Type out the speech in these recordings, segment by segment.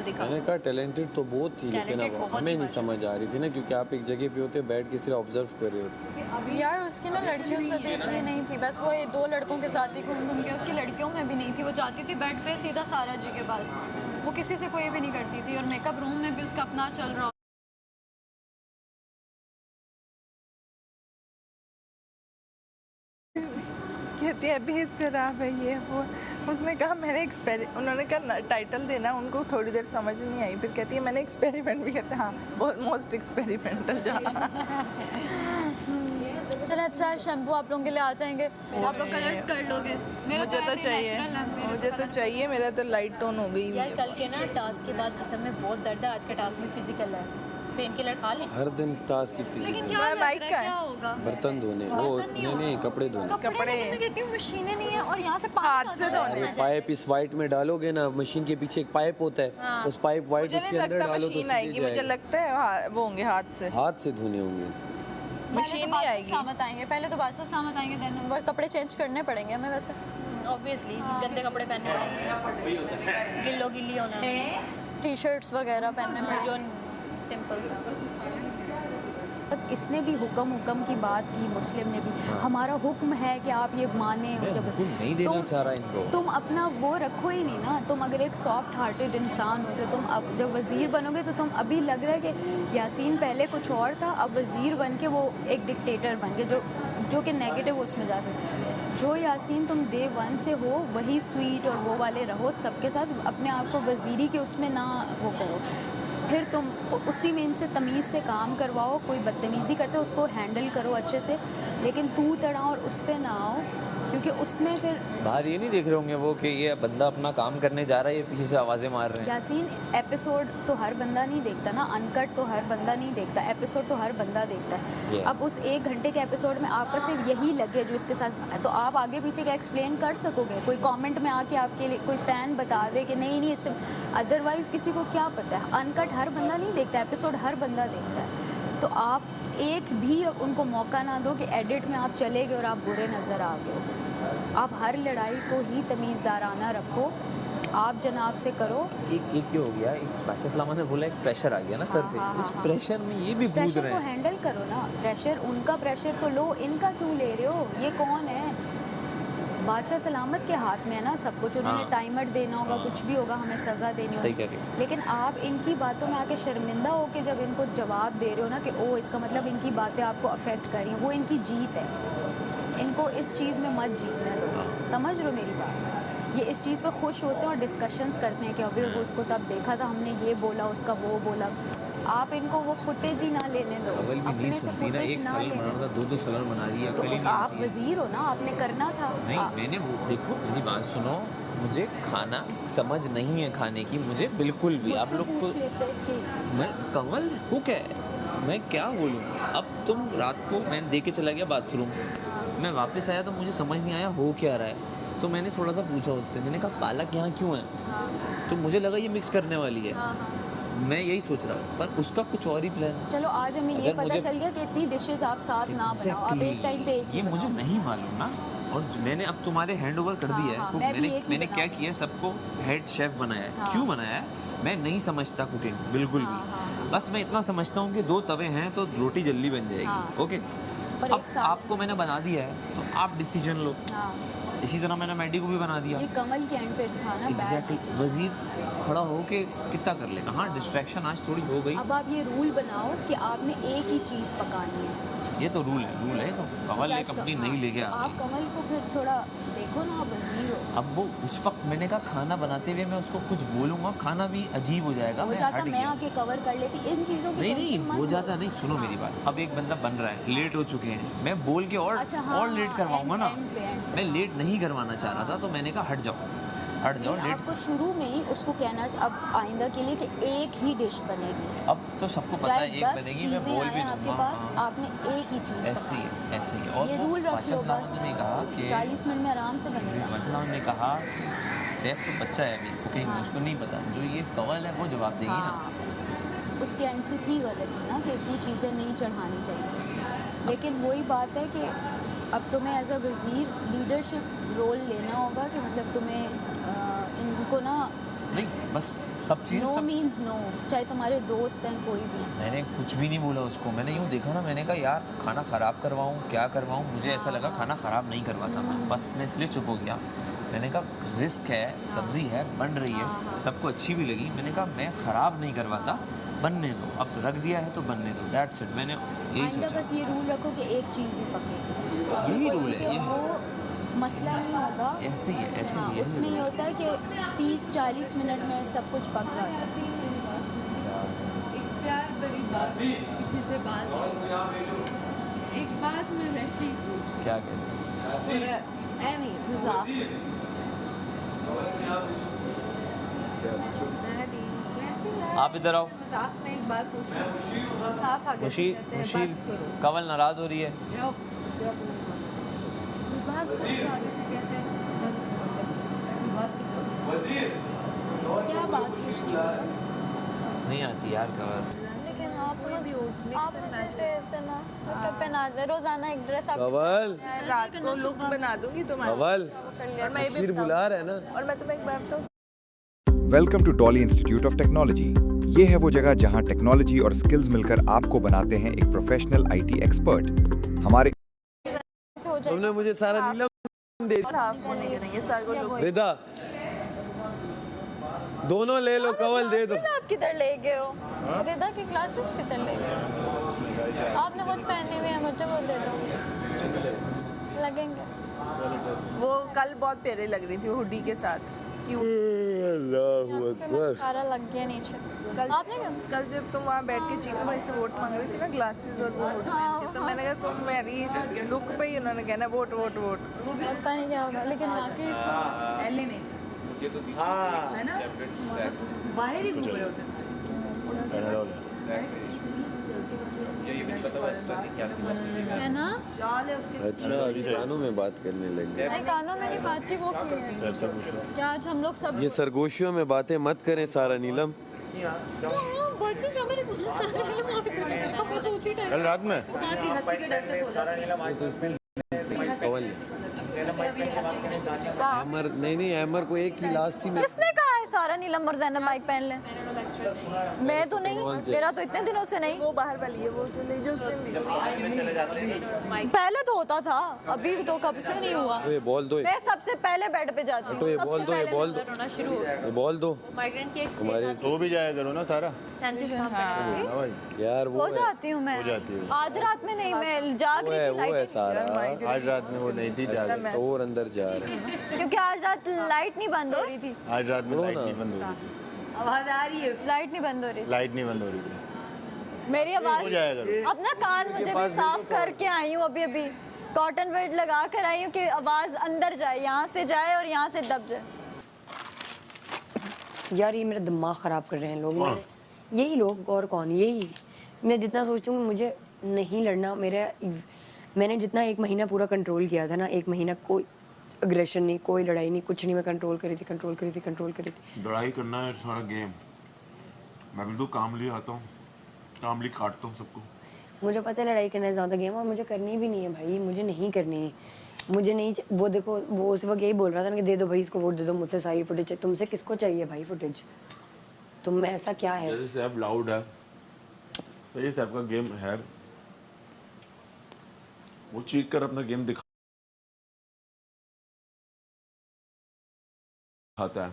दिखा। मैंने कहा टैलेंटेड तो बहुत थी, लेकिन अब हमें नहीं समझ आ रही थी ना, क्योंकि आप एक जगह पे होते बैठ के सिर्फ ऑब्जर्व कर रहे होते। अभी यार उसकी ना लड़कियों से भी इतनी नहीं थी, बस वो 2 लड़कों के साथ ही घूम घूम के, उसकी लड़कियों में भी नहीं थी। वो जाती थी बेड पे सीधा सारा जी के पास, वो किसी से कोई भी नहीं करती थी, और मेकअप रूम में भी उसका अपना चल रहा। कहती है अभी इसका खराब है ये वो। उसने कहा मैंने उन्होंने कहा टाइटल देना, उनको थोड़ी देर समझ नहीं आई। फिर कहती है मैंने एक्सपेरिमेंट भी, कहते हैं हाँ बहुत मोस्ट एक्सपेरिमेंटल जहाँ। चलो अच्छा, शैम्पू आप लोगों के लिए आ जाएंगे, आप लोग कलर्स कर लोगे। मुझे तो चाहिए, मुझे तो चाहिए, मेरा तो लाइट टोन हो गई यार। कल के ना टास्क के बाद जिसम में बहुत दर्द है, आज का टास्क में फिजिकल है। पेन किलर खा लें। हर दिन टास्क की लेकिन फिजिकल, क्या माइक का क्या होगा? बर्तन धोने, वो नहीं कपड़े धोने। कपड़े मैं कहती हूँ मशीनें नहीं है, और यहाँ से हाथ से धोने हैं। पाइप इस वाइट में डालोगे ना, मशीन के पीछे एक पाइप होता है, उस पाइप वाइट मुझे उसके नहीं अंदर लगता डालो तो मशीन आएगी, मुझे लगता है वो होंगे हाथ से धोने होंगे। मशीन नहीं आएगी। सलामत आएंगे पहले, तो बाद से सलामत आएंगे, देन कपड़े चेंज करने पड़ेंगे हमें वैसे। ऑब्वियसली गंदे कपड़े पहनने पड़ेंगे, गिल्ली होना, टी शर्ट्स वगैरह पहनने पड़ेंगे। जो सिंपल सा। इसने भी हुक्म की बात की, मुस्लिम ने भी। हमारा हुक्म है कि आप ये माने, जब नहीं देना चाह रहा इनको। तुम अपना वो रखो ही नहीं ना। तुम अगर एक सॉफ्ट हार्टेड इंसान हो तो तुम अब जब वज़ीर बनोगे तो तुम, अभी लग रहा है कि यासीन पहले कुछ और था, अब वज़ीर बन के वो एक डिक्टेटर बन के, जो कि नेगेटिव उसमें जा सकते। जो यासीन तुम डे 1 से हो वही स्वीट और वो वाले रहो सबके साथ, अपने आप को वज़ीरी के उसमें ना वो करो। फिर तुम उसी में इनसे तमीज़ से काम करवाओ, कोई बदतमीज़ी करते हो उसको हैंडल करो अच्छे से, लेकिन तू तड़ा और उस पर ना आओ, क्योंकि उसमें फिर बाहर ये नहीं देख रहे होंगे वो कि ये बंदा अपना काम करने जा रहा है, ये पीछे से आवाज़ें मार रहे हैं। यासीन एपिसोड तो हर बंदा नहीं देखता ना, अनकट तो हर बंदा नहीं देखता, एपिसोड तो हर बंदा देखता है। अब उस 1 घंटे के एपिसोड में आपका सिर्फ यही लगे जो इसके साथ, तो आप आगे पीछे का एक्सप्लेन कर सकोगे? कोई कमेंट में आके आपके लिए कोई फ़ैन बता दे कि नहीं इससे, अदरवाइज़ किसी को क्या पता है। अनकट हर बंदा नहीं देखता, एपिसोड हर बंदा देखता है। तो आप एक भी उनको मौका ना दो कि एडिट में आप चले गए और आप बुरे नज़र आ गए। आप हर लड़ाई को ही तमीज़दाराना रखो, आप जनाब से करो। एक ये हो गया, एक बादशाह सलामत ने बोला एक प्रेशर आ गया ना सर पे, उस प्रेशर में ये भी कूद प्रेशर रहे को हैं। हैंडल करो ना। प्रेशर, उनका प्रेशर तो लो, इनका क्यों ले रहे हो? ये कौन है? बादशाह सलामत के हाथ में है ना सब कुछ, उन्होंने टाइमर देना होगा, कुछ भी होगा, हमें सज़ा देनी होगी। लेकिन आप इनकी बातों में आके शर्मिंदा हो के जब इनको जवाब दे रहे हो ना कि ओ इसका मतलब इनकी बातें आपको अफेक्ट कर रही हैं, वो इनकी जीत है। इनको इस चीज़ में मत जीतना दो, समझ लो मेरी बात। ये इस चीज़ पे खुश होते हैं और डिस्कशंस करते हैं कि अभी वो उसको तब देखा था, हमने ये बोला, उसका वो बोला। आप इनको वो फुटेज ही ना लेने दो, अव्वल भी नहीं अपने से सुनती ना, फुटेज एक ना साल लेने बनाना था, 2-2 साल बना रही है, तो अकेली आप वज़ीर हो ना, आपने करना था। नहीं, मैंने वो देखो मेरी बात सुनो, मुझे खाना समझ नहीं है खाने की, मुझे बिल्कुल भी। आप लोग को मैं कमल कुक है, मैं क्या बोलूँ अब। तुम रात को मैं दे के चला गया बाथरूम, मैं वापस आया तो मुझे समझ नहीं आया हो क्या रहा है। तो मैंने थोड़ा सा पूछा उससे, मैंने कहा पालक यहाँ क्यों है? तो मुझे लगा ये मिक्स करने वाली है। मैं यही सोच रहा हूँ, पर उसका कुछ और ही प्लान। चलो आज हमें ये पता चल गया कि इतनी डिशेस आप साथ ना बनाओ, आप एक टाइम पे एक ही ये मुझे बनाओ। नहीं मालूम ना, और मैंने अब तुम्हारे हैंड ओवर कर दिया है। मैं भी एक ही मैंने क्या किया है, सबको हेड शेफ बनाया है। क्यों बनाया है? मैं नहीं समझता कुकिंग बिल्कुल भी। बस मैं इतना समझता हूँ कि 2 तवे हैं तो रोटी जल्दी बन जाएगी। ओके, अब आपको मैंने बना दिया है तो आप डिसीजन लो। इसी तरह मैंने मैडी को भी बना दिया। ये कमल के एंड पे था ना, एग्जैक्टली। वज़ीर खड़ा हो के कितना कर लेगा। हाँ, डिस्ट्रैक्शन आज थोड़ी हो गई। अब आप ये रूल बनाओ कि आपने एक ही चीज़ पकानी है। ये तो रूल है तो कमल ने कंपनी नहीं ले गया। आप कमल को फिर थोड़ा देखो ना, आप वज़ीर हो। अब वो उस वक्त मैंने कहा खाना बनाते हुए मैं उसको कुछ बोलूँगा, खाना भी अजीब हो जाएगा। हो जाता मैं आके कवर कर लेती इन चीज़ों की। नहीं हो जाता। नहीं, सुनो मेरी बात। अब एक बंदा बन रहा है, लेट हो चुके हैं, मैं बोल के और लेट करवाऊंगा ना। मैं लेट नहीं करवाना चाह रहा था, तो मैंने कहा हट जाओ लेट। आपको शुरू में ही उसको कहना अब आइंदा के लिए कि एक ही डिश बनेगी। अब तो सबको पता है एक बनेगी, मैं बोल भी आपके पास, आपने एक ही चीज़ ऐसे ही। और ये रूल रख लो बस। ने कहा कि 40 मिनट में आराम से बनेगा। मतलब ने कहा सैफ तो बच्चा है अभी कुकिंग में, उसको नहीं पता। जो ये कवल है वो जवाब देगी ना। उसके एंड से थी गलती ना कि इतनी चीज़ें नहीं चढ़ानी चाहिए। लेकिन वही बात है कि अब तुम्हें एज अ वज़ीर लीडरशिप रोल लेना होगा कि मतलब तुम्हें इनको ना नहीं बस सब चीज़ें नो सब मीन्स नो, चाहे तुम्हारे दोस्त हैं कोई भी हैं। मैंने कुछ भी नहीं बोला उसको, मैंने यूँ देखा ना, मैंने कहा यार खाना ख़राब करवाऊँ क्या करवाऊँ, मुझे ऐसा लगा खाना ख़राब नहीं करवाता मैं, बस मैं इसलिए चुप हो गया। मैंने कहा रिस्क है, सब्ज़ी है, बन रही है, सबको अच्छी भी लगी, मैंने कहा मैं ख़राब नहीं करवाता, बनने दो, अब रख दिया है तो बनने दो, दैट्स इट। मैंने यही आइंदा सोचा, बस ये रूल रखो कि एक चीज़ ही पके, उसमें यही कोई रूल है, भी ये वो मसला नहीं होगा। ऐसे ही है, ऐसे हाँ, ही है। उसमें ये होता है कि 30-40 मिनट में सब कुछ पक जाता है। एक प्यार भरी बात किसी से बात एक बात मैं वैसे ही पूछ क्या कहते हैं? एमी मजाक आप इधर आओ। मजाक में एक बात पूछ साफ आगे मुशीर, कहते हैं, मुशीर, बस करो कवल नाराज़ हो रही है। जाओ जाओ बात पूछो आगे से कहते हैं बस करो, बस करो। क्या बात पूछनी है? नहीं आती यार कवल। लेकिन आप मुझे देते ना, मेकअप पहना दे, रोजाना एक ड्रेस आप कवल मैं रात को लुक बना दूंगी तुम्हारा कवल और मैं ये भी फिर बुला रहे हैं ना। और मैं तुम्हें एक बात बताऊं, welcome to Dolly institute of technology. ये है वो जगह जहां टेक्नोलॉजी और स्किल्स मिलकर आपको बनाते हैं एक प्रोफेशनल आईटी एक्सपर्ट। हमारे हो जाए। तुमने मुझे सारा नीलम दे और हाफ होने के नहीं, ये सागो लुक रिदा, दोनों ले लो, कवल दे दो। आप किधर ले गए हो? रिदा की क्लासेस किधर ले गए हो? आपने खुद पहने हुए हैं, मुझे वो दे दो, लगेंगे। वो कल बहुत प्यारी लग रही थी वो हुडी के साथ। क्यों अल्लाहू पे मस्कारा लग गया नीचे। आपने क्यों? कल जब तुम वहाँ बैठ के चीकू भाई से वोट मांग रही थी ना, ग्लासेस और वो हुड पहन के, तो मैंने कहा तुम मेरी इस लुक पे ही उन्होंने कहना वोट वोट वोट। पता नहीं क्या होगा, लेकिन वाकई पहले नहीं है ना बाहर ही घूम रहे होते है ना। चाल है उसके अच्छा, अभी कानों में बात करने लग गए। नहीं, कानों में नहीं बात की, वो की है। क्या आज हम लोग सब ये सरगोशियों में बातें मत करें सारा नीलम। बच्चे जो मैंने बोला सारे नीलम आप इधर बैठे हो, वो तो उसी टाइम कल रात में हंसी के डर से सो जाते कवल अमर नहीं अमर को एक ही लाश थी। किसने कहा है सारा नीलम और जैनब माइक पहन ले? मैं तो नहीं, मेरा तो इतने दिनों से नहीं। वो बाहर वाली है, वो जो ले जो उस दिन दी। पहले तो होता था, अभी तो कब से नहीं हुआ। तो ये बॉल दो, मैं सबसे पहले बेड पे जाती तो हूँ, ये सबसे बॉल दो, ये पहले बॉल दो, रोना शुरू हो गया। ये बॉल दो। माइग्रेन की एक तुम्हारे तो भी जाया करो ना सारा। सेंसिस कहाँ पे? हाँ भाई यार वो सो है, जाती हूँ मैं। हो जाती है। आज रात में नहीं, मैं जाग वो रही है, थी वो है लाइट, सारा। आज रात में वो नहीं थी जाग तो और अंदर जा रहे हैं। क्योंकि आज रात लाइट नहीं बंद हो रही थी। आज रात में रो लाइट ना। नहीं बंद हो रही थी। आवाज आ रही है लाइट नहीं बंद हो रही लाइट नहीं बंद हो रही थी। थी। मेरी हो आवाज जाया करो। अपना कान मुझे भी साफ करके आई हूँ, अभी अभी कॉटन वेड लगा कर आई हूँ कि आवाज अंदर जाए, यहाँ से जाए और यहाँ से दब जाए। यार ये मेरा दिमाग ख़राब कर रहे हैं लोग। मैंने यही लोग और कौन, यही मैं जितना सोचती हूँ मुझे नहीं लड़ना। मैंने जितना 1 महीना पूरा कंट्रोल किया था ना, 1 महीना कोई अग्रेशन नहीं, कोई लड़ाई नहीं, कुछ नहीं, मैं कंट्रोल करी थी। लड़ाई करना है सारा गेम। मैं भी तो कामली आता हूँ, कामली काटता हूँ सबको। मुझे पता है लड़ाई करना ज़्यादा गेम, और मुझे करनी भी नहीं है भाई, मुझे नहीं करनी है। मुझे नहीं वो देखो, वो उस वक्त यही बोल रहा था ना कि दे दो भाई इसको वोट दे दो, मुझसे सारी फुटेज चाहिए। तुमसे किसको चाहिए भाई फुटेज? तुम में ऐसा क्या है? जैसे सैफ लाउड है, सही सैफ का गेम है, वो चीट कर अपना गेम दिखाता है।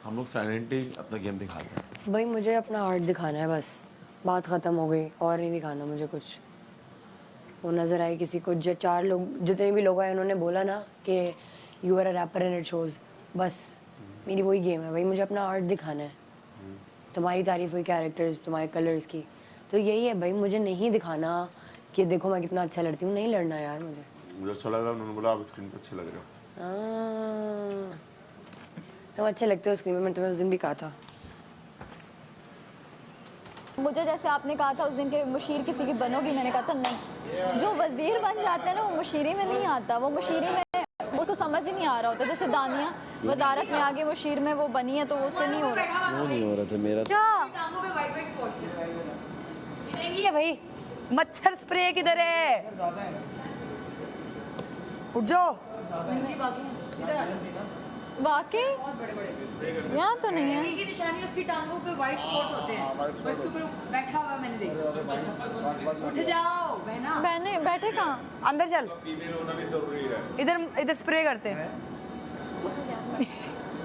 हम लोग साइलेंटली अपना गेम दिखाते हैं। भाई मुझे अपना आर्ट दिखाना है, बस बात ख़त्म हो गई, और नहीं दिखाना मुझे कुछ। वो नज़र आए किसी को, 4 लोग जितने भी लोग आए उन्होंने बोला ना कि you are a rapper and it shows, बस मेरी वही गेम है भाई, मुझे अपना आर्ट दिखाना है। तुम्हारी तारीफ हुई कैरेक्टर्स, तुम्हारे कलर्स की, तो यही है भाई, मुझे नहीं दिखाना कि देखो मैं कितना अच्छा लड़ती हूँ, नहीं लड़ना यार मुझे अच्छा लगा, उन्होंने बोला आप स्क्रीन पर अच्छे लग रहे हो। तुम अच्छे लगते हो स्क्रीन में, मैंने तुम्हें उस दिन भी कहा था। मुझे जैसे आपने कहा था उस दिन के मुशीर किसी की बनोगी, मैंने कहा था नहीं। जो वजीर बन जाते हैं ना, वो मुशीरी में नहीं आता, वो मुशीरी में उसको समझ ही नहीं आ रहा होता। जैसे दानिया वजारत में आगे मुशीर में वो बनी है, तो उससे नहीं हो रहा। वो नहीं हो रहा था मेरा। क्या है भाई? मच्छर स्प्रे किधर है? उठ जाओ। वाकई यहाँ तो नहीं है। की निशानी उसकी टांगों पे वाइट स्पॉट होते हैं और इसके ऊपर बैठा हुआ मैंने देखा। उठ जाओ बहना। बहने बैठे कहाँ? अंदर चल। इधर इधर स्प्रे करते हैं।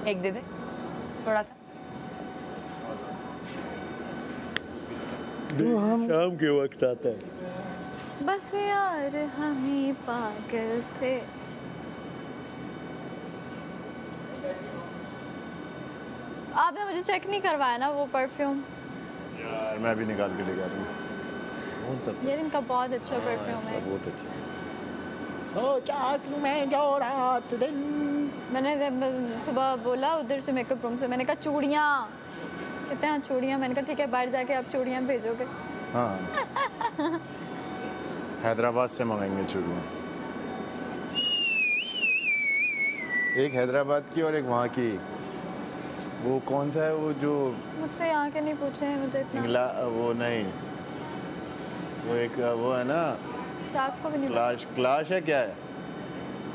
एक दे दे थोड़ा सा। शाम के वक्त आता है। बस यार हम ही पागल थे। आपने मुझे चेक नहीं करवाया ना वो परफ्यूम? यार मैं भी निकाल के लेके आता हूँ। कौन सा? ये इनका बहुत अच्छा परफ्यूम इसका है। बहुत अच्छा। सोचा कि मैं जो रात दिन। मैंने जब सुबह बोला उधर से मेकअप रूम से, मैंने कहा चूड़ियाँ। कहते हैं चूड़ियाँ। मैंने कहा ठीक है बाहर जाके आप चूड़ियाँ भेजोगे। हाँ हैदराबाद से मंगाएंगे चूड़ियाँ। एक हैदराबाद की और एक वहाँ की। वो कौन सा है वो जो मुझसे यहाँ के नहीं पूछे हैं मुझे इतना। वो नहीं, वो एक वो है ना साफ को भी नहीं क्लाश है क्या है?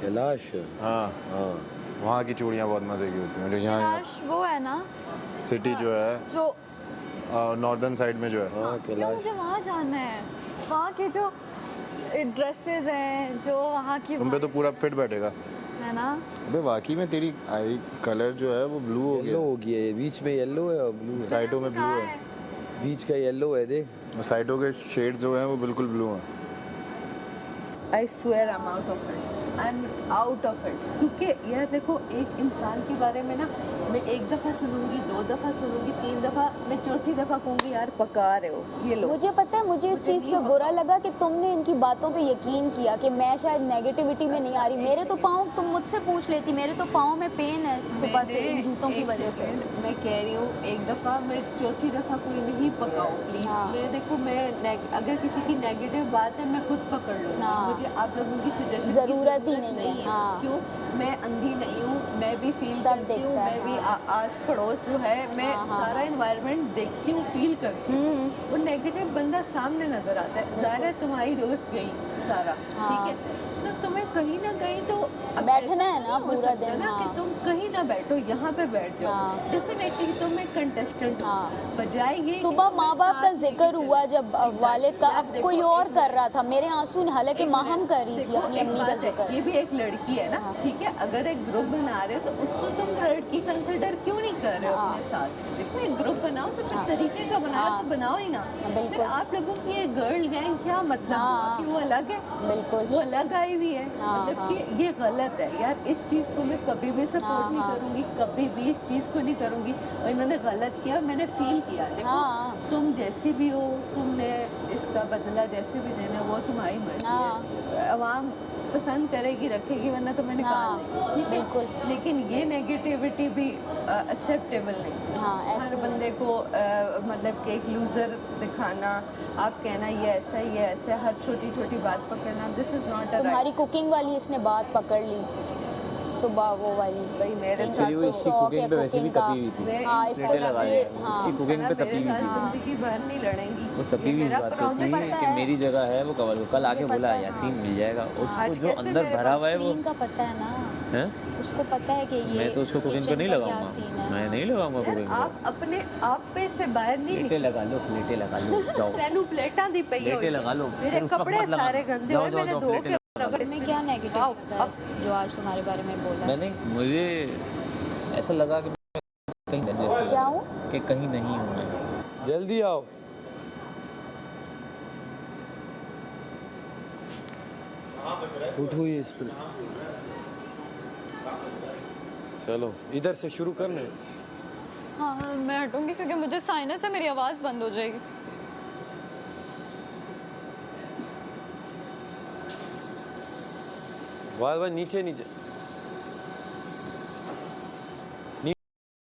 कैलाश। हाँ हाँ वहाँ की चूड़ियाँ बहुत मज़े की होती हैं। जो यहाँ कैलाश वो है ना सिटी जो है जो नॉर्दर्न साइड में जो है। हाँ क्यों कैलाश। मुझे वहाँ जाना है? वहाँ के जो ड्रेसेस हैं जो वहाँ की तुम पे तो पूरा फिट बैठेगा। है ना। अबे वाकई में तेरी आई कलर जो है वो ब्लू हो येलो गया। हो गया है, बीच में येलो है और ब्लू है। साइडों में ब्लू कहाँ है। बीच का येलो है देख। और साइडों के शेड जो हैं वो बिल्कुल ब्लू हैं। I swear I am out of it. I am out of it. क्योंकि यार देखो एक इंसान के बारे में ना मैं एक दफ़ा सुनूंगी, 2 दफ़ा सुनूंगी, 3 दफ़ा, मैं चौथी दफ़ा कहूँगी यार पका रहे हो ये लोग। मुझे पता है मुझे इस चीज़ पे बुरा लगा कि तुमने इनकी बातों पे यकीन किया कि मैं शायद नेगेटिविटी में नहीं आ रही। मेरे तो पाँव, तुम मुझसे पूछ लेती, मेरे तो पाँव में पेन है सुबह से इन जूतों की वजह से। मैं कह रही हूँ एक दफ़ा, मैं चौथी दफ़ा कोई नहीं पकाओ प्लीज़। हाँ। मैं देखो मैं अगर किसी की नेगेटिव बात है मैं खुद पकड़ लूँगी। हाँ। मुझे आप लोगों की सजेशन ज़रूरत ही नहीं है। हाँ। क्यों? मैं अंधी नहीं हूँ, मैं भी फील सब करती हूँ। दिखता है, मैं भी हाँ। आस पड़ोस जो है मैं हाँ, हाँ, सारा इन्वायरमेंट देखती हूँ, फील करती हूँ। वो नेगेटिव बंदा सामने नजर आता है। ज़ाहिर है तुम्हारी दोस्त गई सारा, हाँ। ठीक है, तो तुम्हें कहीं ना कहीं तो अब बैठना ऐसा है तो ना नहीं हो पूरा सकता दिन, ना कि हाँ। तुम कहीं ना बैठो, यहाँ पे बैठ जाओ। हाँ। डेफिनेटली तुम एक कंटेस्टेंट हो। हाँ। बजाय ये कि सुबह तुम्हें माँ बाप का साथ जिक्र लेके हुआ चलो। जब वालिद का, अब देखो, कोई और एक कर रहा था। मेरे आंसू हालांकि माहम कर रही थी देखो, अपनी एक अम्मी का बात है, जिक्र। ये भी एक लड़की है ना, ठीक है, अगर एक ग्रुप बना रहे हो तो उसको तुम लड़की कंसिडर क्यों नहीं कर रहे हो हाँ। अपने साथ? देखो एक ग्रुप बनाओ तो फिर तरीके का बनाओ, हाँ। तो बनाओ ही ना। बिल्कुल। फिर आप लोगों की ये गर्ल गैंग क्या मतलब हाँ। कि वो अलग है? बिल्कुल। वो अलग आई हुई है। हाँ, मतलब हाँ। कि ये गलत है यार। इस चीज़ को मैं कभी भी सपोर्ट हाँ, नहीं हाँ। करूँगी, कभी भी इस चीज़ को नहीं करूँगी। और इन्होंने गलत किया, मैंने फील किया। देखो हाँ। तुम जैसी भी हो, तुमने इसका बदला जैसे भी देना वो तुम्हारी मर्जी हाँ। है। आवाम पसंद करेगी रखेगी, वरना तो मैंने हाँ, कहा ठीक है। बिल्कुल। लेकिन ये नेगेटिविटी भी एक्सेप्टेबल नहीं। हाँ, हर ऐसे ही। बंदे को मतलब कि एक लूज़र दिखाना, आप कहना ये ऐसा ये ऐसा, हर छोटी छोटी बात पकड़ना, दिस इज़ नॉट अ तुम्हारी कुकिंग वाली इसने बात पकड़ ली सुबह, वो वाली भाई मेरे कि साथ फिर वो इसको इसकी शौक है cooking पे वैसे भी कुकिंग का। तपी हुई थी। मैं हाँ इन इसको सीटे लगा ये लिए। हाँ उसकी कुकिंग पे तपी हुई थी। जिंदगी भर नहीं लड़ेंगी। वो तपी हुई इस बात पे मुझे थी पता कि है। मेरी जगह है वो कल आके मुझे बोला पता है, यासीन मिल जाएगा उसको आज जो कैसे अंदर मेरे भरा हुआ है वो स्क्रीन का पता है ना, हैं? उसको पता है कि ये मैं तो उसको कुकिंग पे किचन नहीं का क्या लगाऊंगा। सीन है। मैं नहीं लगाऊंगा यार कुकिंग आप अपने आप पे से बाहर नहीं प्लेटें लगा लो जाओ तैनू प्लेटा दी पई प्लेटें लगा लो मेरे फिर उस वक्त कपड़े मत लगाना। सारे गंदे जाओ हुए, जाओ मैंने जाओ धो प्लेटें के लगा लो। तुम्हें क्या नेगेटिव आओ, पता है जो आज तुम्हारे बारे में बोला? मैंने मुझे ऐसा लगा कि मैं कहीं नहीं क्या हूँ? कि कहीं नहीं हूँ मैं। जल्दी आओ। उठो ये इस पर। चलो इधर से शुरू करना है। हाँ हाँ, मैं हटूंगी क्योंकि मुझे साइनस है, मेरी आवाज़ बंद हो जाएगी। वाह नीचे नीचे